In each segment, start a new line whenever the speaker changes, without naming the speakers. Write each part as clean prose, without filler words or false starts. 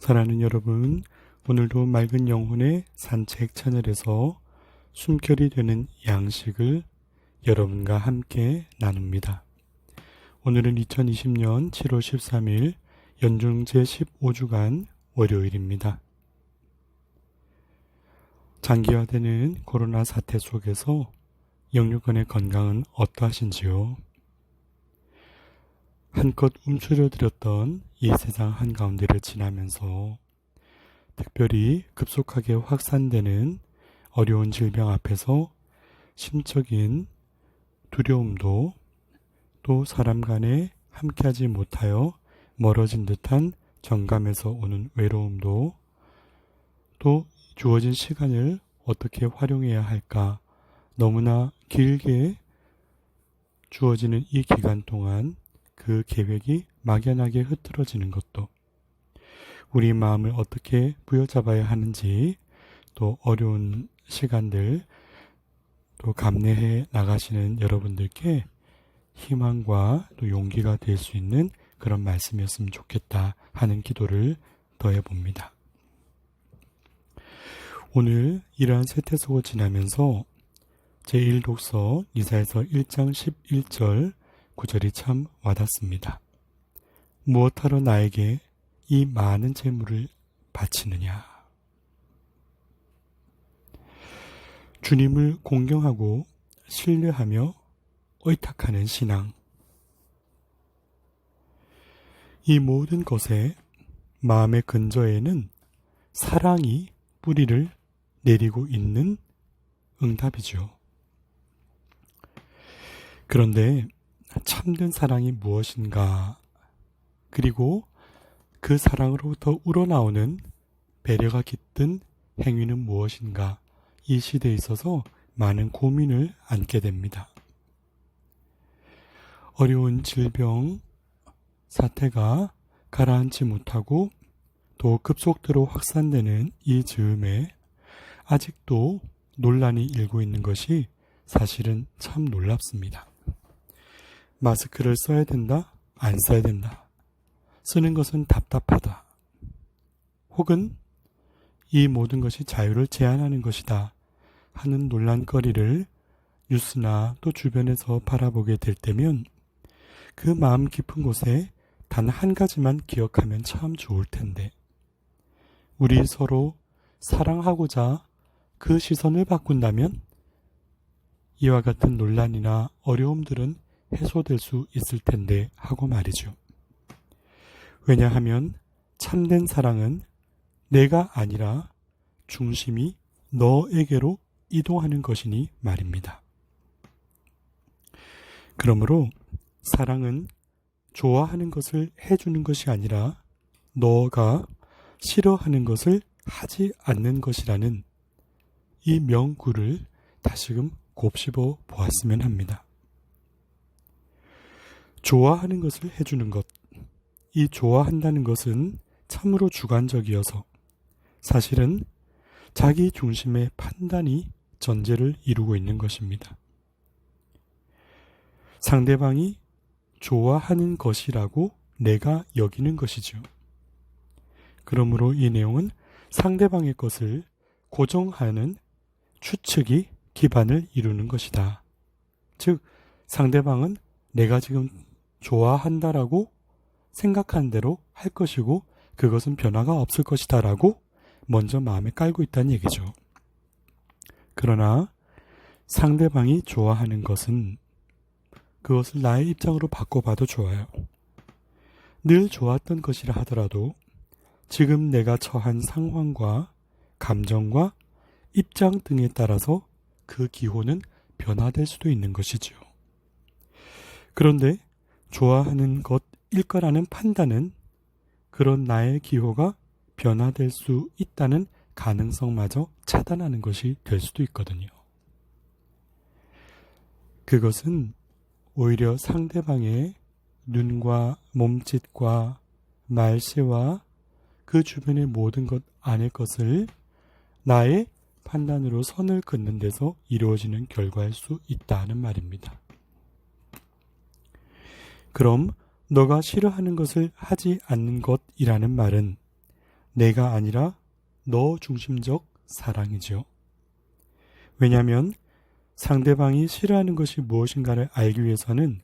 사랑하는 여러분, 오늘도 맑은 영혼의 산책 채널에서 숨결이 되는 양식을 여러분과 함께 나눕니다. 오늘은 2020년 7월 13일 연중제 15주간 월요일입니다. 장기화되는 코로나 사태 속에서 영육간의 건강은 어떠하신지요? 한껏 움츠러들었던 이 세상 한가운데를 지나면서 특별히 급속하게 확산되는 어려운 질병 앞에서 심적인 두려움도 또 사람 간에 함께하지 못하여 멀어진 듯한 정감에서 오는 외로움도 또 주어진 시간을 어떻게 활용해야 할까 너무나 길게 주어지는 이 기간 동안 그 계획이 막연하게 흐트러지는 것도 우리 마음을 어떻게 부여잡아야 하는지 또 어려운 시간들 또 감내해 나가시는 여러분들께 희망과 또 용기가 될 수 있는 그런 말씀이었으면 좋겠다 하는 기도를 더해봅니다. 오늘 이러한 세태 속을 지나면서 제1독서 이사야서 1장 11절 9절이 참 와닿습니다. 무엇하러 나에게 이 많은 재물을 바치느냐. 주님을 공경하고 신뢰하며 의탁하는 신앙. 이 모든 것에 마음의 근저에는 사랑이 뿌리를 내리고 있는 응답이죠. 그런데 참된 사랑이 무엇인가? 그리고 그 사랑으로부터 우러나오는 배려가 깃든 행위는 무엇인가? 이 시대에 있어서 많은 고민을 안게 됩니다. 어려운 질병 사태가 가라앉지 못하고 또 급속도로 확산되는 이 즈음에 아직도 논란이 일고 있는 것이 사실은 참 놀랍습니다. 마스크를 써야 된다? 안 써야 된다. 쓰는 것은 답답하다. 혹은 이 모든 것이 자유를 제한하는 것이다 하는 논란거리를 뉴스나 또 주변에서 바라보게 될 때면 그 마음 깊은 곳에 단 한 가지만 기억하면 참 좋을 텐데 우리 서로 사랑하고자 그 시선을 바꾼다면 이와 같은 논란이나 어려움들은 해소될 수 있을 텐데 하고 말이죠. 왜냐하면 참된 사랑은 내가 아니라 중심이 너에게로 이동하는 것이니 말입니다. 그러므로 사랑은 좋아하는 것을 해주는 것이 아니라 너가 싫어하는 것을 하지 않는 것이라는 이 명구를 다시금 곱씹어 보았으면 합니다. 좋아하는 것을 해주는 것, 이 좋아한다는 것은 참으로 주관적이어서 사실은 자기 중심의 판단이 전제를 이루고 있는 것입니다. 상대방이 좋아하는 것이라고 내가 여기는 것이죠. 그러므로 이 내용은 상대방의 것을 고정하는 추측이 기반을 이루는 것이다. 즉, 상대방은 내가 지금 좋아한다라고 생각하는 대로 할 것이고 그것은 변화가 없을 것이다 라고 먼저 마음에 깔고 있다는 얘기죠. 그러나 상대방이 좋아하는 것은 그것을 나의 입장으로 바꿔봐도 좋아요. 늘 좋았던 것이라 하더라도 지금 내가 처한 상황과 감정과 입장 등에 따라서 그 기호는 변화될 수도 있는 것이죠. 그런데 좋아하는 것일 거라는 판단은 그런 나의 기호가 변화될 수 있다는 가능성마저 차단하는 것이 될 수도 있거든요. 그것은 오히려 상대방의 눈과 몸짓과 말씨와 그 주변의 모든 것 안의 것을 나의 판단으로 선을 긋는 데서 이루어지는 결과일 수 있다는 말입니다. 그럼 너가 싫어하는 것을 하지 않는 것이라는 말은 내가 아니라 너 중심적 사랑이죠. 왜냐하면 상대방이 싫어하는 것이 무엇인가를 알기 위해서는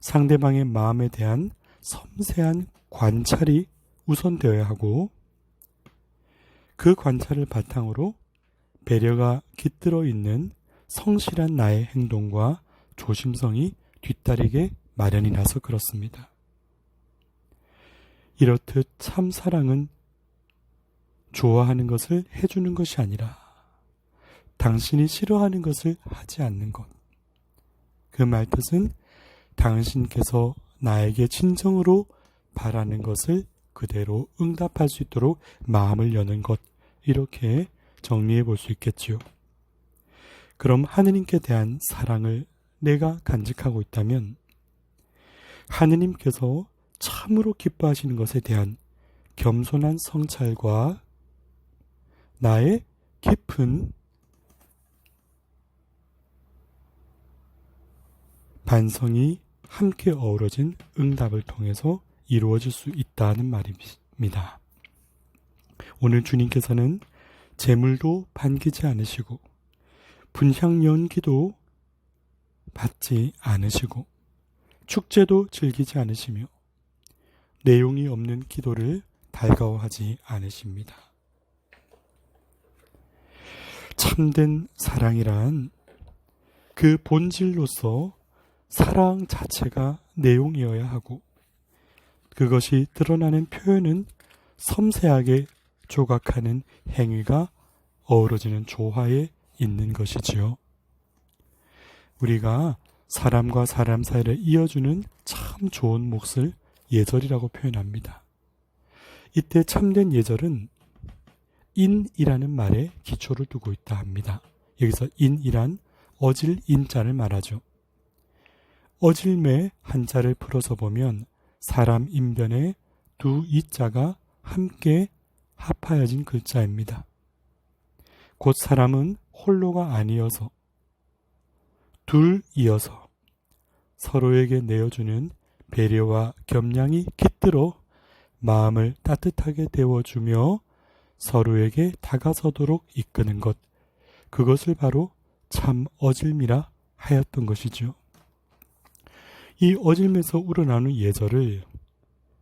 상대방의 마음에 대한 섬세한 관찰이 우선되어야 하고, 그 관찰을 바탕으로 배려가 깃들어 있는 성실한 나의 행동과 조심성이 뒤따르게 마련이라서 그렇습니다. 이렇듯 참 사랑은 좋아하는 것을 해주는 것이 아니라 당신이 싫어하는 것을 하지 않는 것. 그 말뜻은 당신께서 나에게 진정으로 바라는 것을 그대로 응답할 수 있도록 마음을 여는 것, 이렇게 정리해 볼 수 있겠지요. 그럼 하느님께 대한 사랑을 내가 간직하고 있다면 하느님께서 참으로 기뻐하시는 것에 대한 겸손한 성찰과 나의 깊은 반성이 함께 어우러진 응답을 통해서 이루어질 수 있다는 말입니다. 오늘 주님께서는 제물도 반기지 않으시고 분향 연기도 받지 않으시고 축제도 즐기지 않으시며 내용이 없는 기도를 달가워하지 않으십니다. 참된 사랑이란 그 본질로서 사랑 자체가 내용이어야 하고, 그것이 드러나는 표현은 섬세하게 조각하는 행위가 어우러지는 조화에 있는 것이지요. 우리가 사람과 사람 사이를 이어주는 참 좋은 몫을 예절이라고 표현합니다. 이때 참된 예절은 인이라는 말에 기초를 두고 있다 합니다. 여기서 인이란 어질 인자를 말하죠. 어질매 한자를 풀어서 보면 사람 인변에 두 이자가 함께 합하여진 글자입니다. 곧 사람은 홀로가 아니어서 둘이어서 서로에게 내어주는 배려와 겸양이 깃들어 마음을 따뜻하게 데워주며 서로에게 다가서도록 이끄는 것, 그것을 바로 참 어질미라 하였던 것이죠. 이 어질매에서 우러나오는 예절을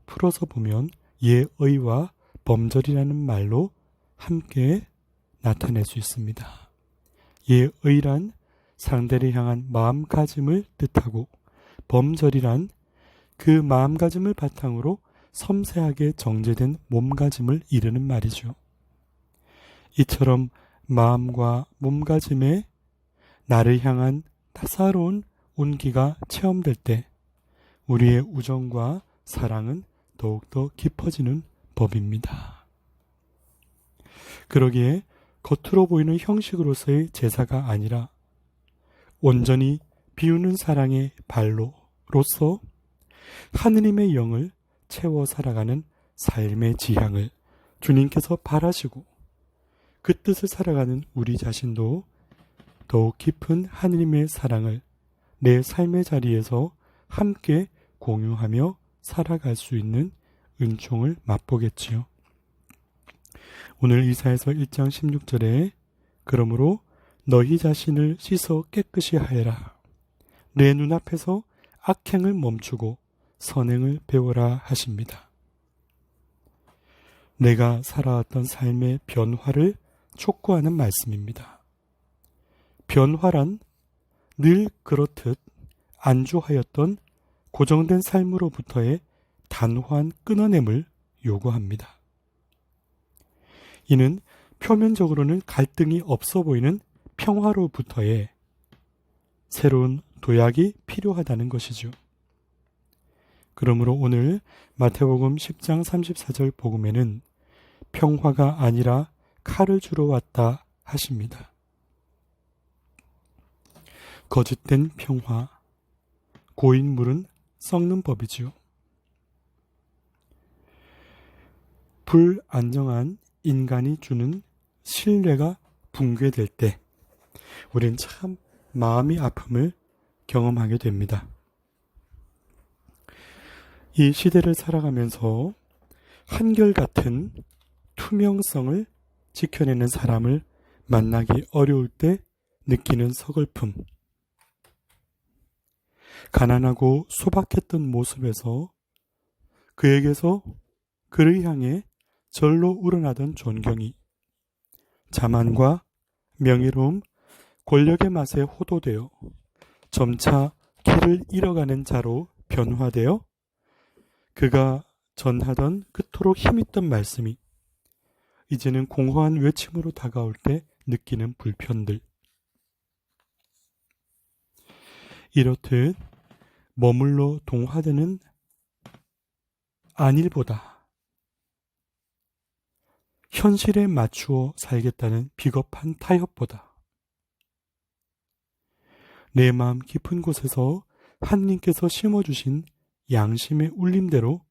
풀어서 보면 예의와 범절이라는 말로 함께 나타낼 수 있습니다. 예의란 상대를 향한 마음가짐을 뜻하고, 범절이란 그 마음가짐을 바탕으로 섬세하게 정제된 몸가짐을 이르는 말이죠. 이처럼 마음과 몸가짐에 나를 향한 따사로운 온기가 체험될 때 우리의 우정과 사랑은 더욱더 깊어지는 법입니다. 그러기에 겉으로 보이는 형식으로서의 제사가 아니라 온전히 비우는 사랑의 발로로서 하느님의 영을 채워 살아가는 삶의 지향을 주님께서 바라시고, 그 뜻을 살아가는 우리 자신도 더욱 깊은 하느님의 사랑을 내 삶의 자리에서 함께 공유하며 살아갈 수 있는 은총을 맛보겠지요. 오늘 이사야서 1장 16절에 그러므로 너희 자신을 씻어 깨끗이 하여라. 내 눈앞에서 악행을 멈추고 선행을 배워라 하십니다. 내가 살아왔던 삶의 변화를 촉구하는 말씀입니다. 변화란 늘 그렇듯 안주하였던 고정된 삶으로부터의 단호한 끊어냄을 요구합니다. 이는 표면적으로는 갈등이 없어 보이는 평화로부터의 새로운 도약이 필요하다는 것이죠. 그러므로 오늘 마태복음 10장 34절 복음에는 평화가 아니라 칼을 주러 왔다 하십니다. 거짓된 평화, 고인 물은 썩는 법이지요. 불안정한 인간이 주는 신뢰가 붕괴될 때 우린 참 마음이 아픔을 경험하게 됩니다. 이 시대를 살아가면서 한결같은 두 투명성을 지켜내는 사람을 만나기 어려울 때 느끼는 서글픔, 가난하고 소박했던 모습에서 그에게서 그를 향해 절로 우러나던 존경이 자만과 명예로움, 권력의 맛에 호도되어 점차 길을 잃어가는 자로 변화되어 그가 전하던 그토록 힘있던 말씀이 이제는 공허한 외침으로 다가올 때 느끼는 불편들. 이렇듯 머물러 동화되는 안일보다 현실에 맞추어 살겠다는 비겁한 타협보다 내 마음 깊은 곳에서 하느님께서 심어주신 양심의 울림대로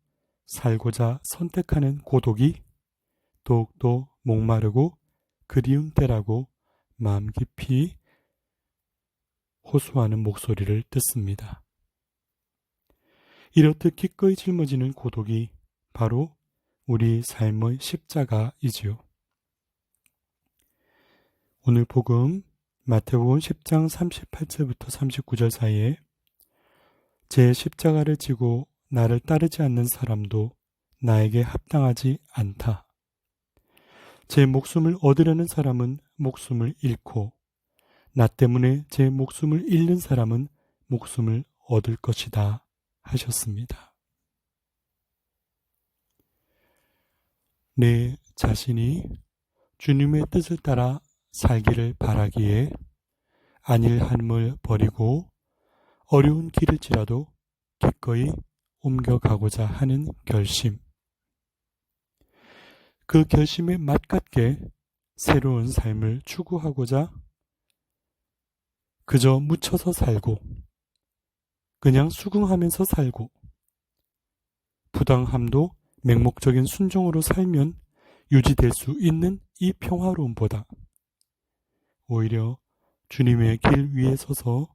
살고자 선택하는 고독이 더욱더 목마르고 그리운 때라고 마음 깊이 호소하는 목소리를 듣습니다. 이렇듯 기꺼이 짊어지는 고독이 바로 우리 삶의 십자가이지요. 오늘 복음 마태복음 10장 38절부터 39절 사이에 제 십자가를 지고 나를 따르지 않는 사람도 나에게 합당하지 않다. 제 목숨을 얻으려는 사람은 목숨을 잃고 나 때문에 제 목숨을 잃는 사람은 목숨을 얻을 것이다 하셨습니다. 내 자신이 주님의 뜻을 따라 살기를 바라기에 안일함을 버리고 어려운 길을지라도 기꺼이 옮겨가고자 하는 결심. 그 결심에 맞같게 새로운 삶을 추구하고자 그저 묻혀서 살고 그냥 수긍하면서 살고 부당함도 맹목적인 순종으로 살면 유지될 수 있는 이 평화로움보다 오히려 주님의 길 위에 서서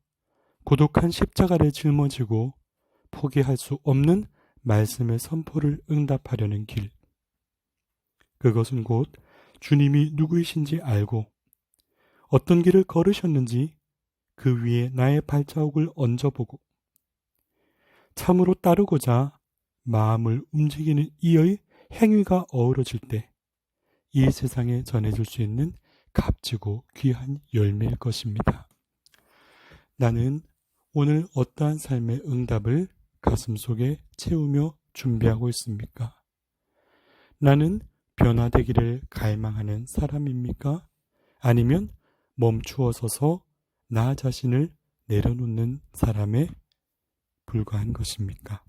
고독한 십자가를 짊어지고 포기할 수 없는 말씀의 선포를 응답하려는 길. 그것은 곧 주님이 누구이신지 알고 어떤 길을 걸으셨는지 그 위에 나의 발자국을 얹어보고 참으로 따르고자 마음을 움직이는 이의 행위가 어우러질 때 이 세상에 전해줄 수 있는 값지고 귀한 열매일 것입니다. 나는 오늘 어떠한 삶의 응답을 가슴속에 채우며 준비하고 있습니까? 나는 변화되기를 갈망하는 사람입니까? 아니면 멈추어 서서 나 자신을 내려놓는 사람에 불과한 것입니까?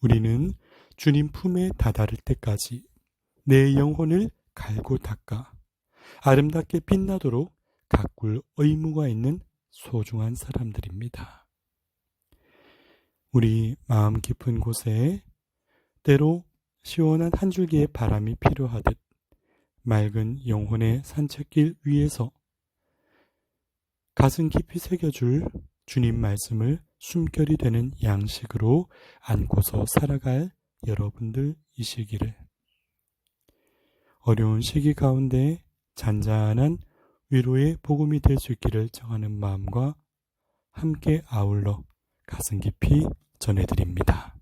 우리는 주님 품에 다다를 때까지 내 영혼을 갈고 닦아 아름답게 빛나도록 가꿀 의무가 있는 소중한 사람들입니다. 우리 마음 깊은 곳에 때로 시원한 한 줄기의 바람이 필요하듯 맑은 영혼의 산책길 위에서 가슴 깊이 새겨줄 주님 말씀을 숨결이 되는 양식으로 안고서 살아갈 여러분들이시기를. 어려운 시기 가운데 잔잔한 위로의 복음이 될 수 있기를 정하는 마음과 함께 아울러 가슴 깊이 전해드립니다.